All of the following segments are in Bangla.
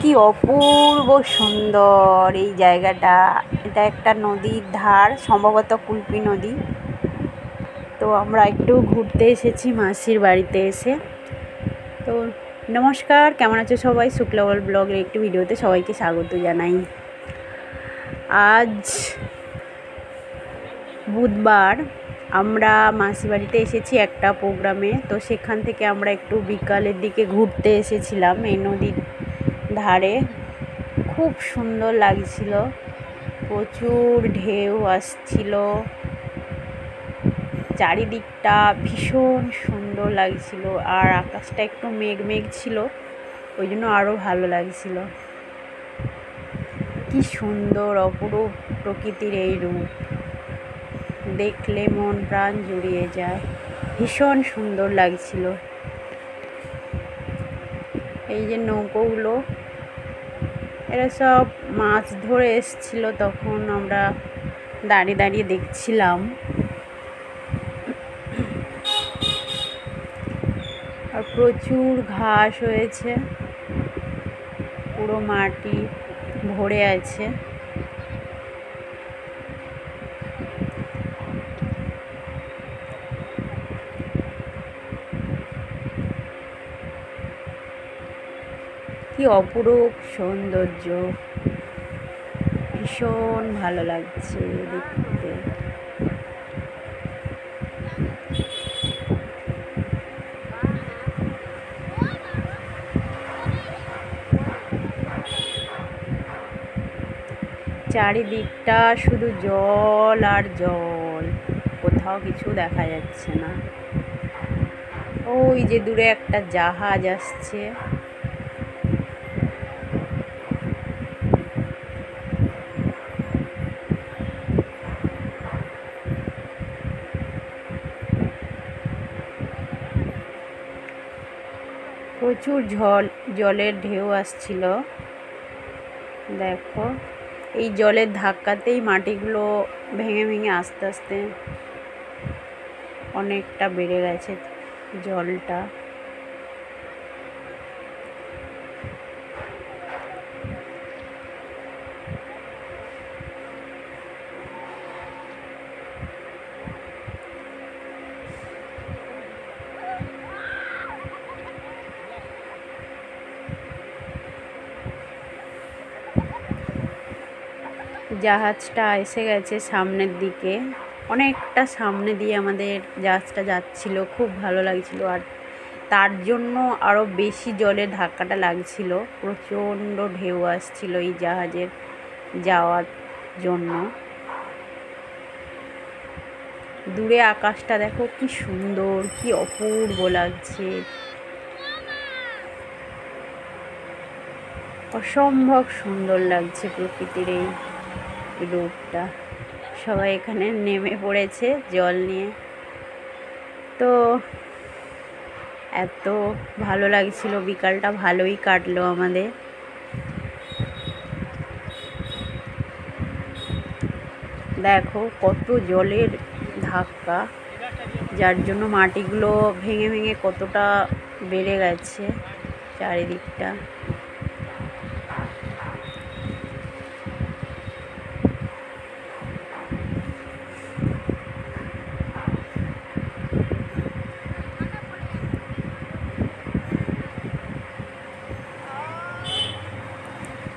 কি অপূর্ব সুন্দর এই জায়গাটা। এটা একটা নদীর ধার, সম্ভবত কুলপি নদী। তো আমরা একটু ঘুরতে এসেছি মাসির বাড়িতে এসে। তো নমস্কার, কেমন আছে সবাই? শুক্লাবল ব্লগের একটি ভিডিওতে সবাইকে স্বাগত জানাই। আজ বুধবার, আমরা মাসি বাড়িতে এসেছি একটা প্রোগ্রামে। তো সেখান থেকে আমরা একটু বিকালের দিকে ঘুরতে এসেছিলাম এই নদীর ধারে। খুব সুন্দর লাগছিল, প্রচুর ঢেউ আসছিল, চারিদিকটা ভীষণ সুন্দর লাগছিল। আর আকাশটা একটু মেঘ মেঘ ছিল, ওই জন্য আরও ভালো লাগছিল। কি সুন্দর অপরূপ প্রকৃতির এই রূপ, দেখলে মন প্রাণ জুড়িয়ে যায়, ভীষণ সুন্দর লাগছিল। এই যে নৌকোগুলো, এরা সব মাছ ধরে এসছিল, তখন আমরা দাঁড়িয়ে দাঁড়িয়ে দেখছিলাম। আর প্রচুর ঘাস হয়েছে, পুরো মাটি ভরে আছে। কি অপরূপ সৌন্দর্য, ভীষণ ভালো লাগছে দেখতে। চারিদিকটা শুধু জল আর জল, কোথাও কিছু দেখা যাচ্ছে না। ওই যে দূরে একটা জাহাজ আসছে। প্রচুর জলের ঢেউ আসছিল। দেখো, এই জলের ধাক্কাতেই মাটিগুলো ভেঙে ভেঙে আস্তে আস্তে অনেকটা বেড়ে গেছে জলটা। জাহাজটা এসে গেছে সামনের দিকে, অনেকটা সামনে দিয়ে আমাদের জাহাজটা যাচ্ছিল, খুব ভালো লাগছিল। আর তার জন্য আরও বেশি জলের ধাক্কাটা লাগছিল, প্রচণ্ড ঢেউ আসছিল এই জাহাজের যাওয়ার জন্য। দূরে আকাশটা দেখো কি সুন্দর, কি অপূর্ব লাগছে, অসম্ভব সুন্দর লাগছে প্রকৃতির এই রূপটা। সবাই এখানে নেমে পড়েছে জল নিয়ে। তো এত ভালো লাগছিল, বিকালটা ভালোই কাটলো আমাদের। দেখো কত জলের ধাক্কা, যার জন্য মাটিগুলো ভেঙে ভেঙে কতটা বেড়ে গেছে চারিদিকটা।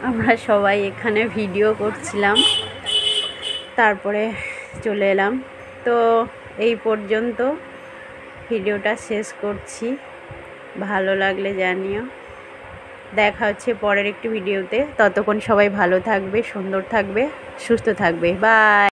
আমরা সবাই এখানে ভিডিও করছিলাম, তারপরে চলে এলাম। তো এই পর্যন্ত ভিডিওটা শেষ করছি, ভালো লাগলে জানিও। দেখা হচ্ছে পরের একটি ভিডিওতে। ততক্ষণ সবাই ভালো থাকবে, সুন্দর থাকবে, সুস্থ থাকবে। বাই।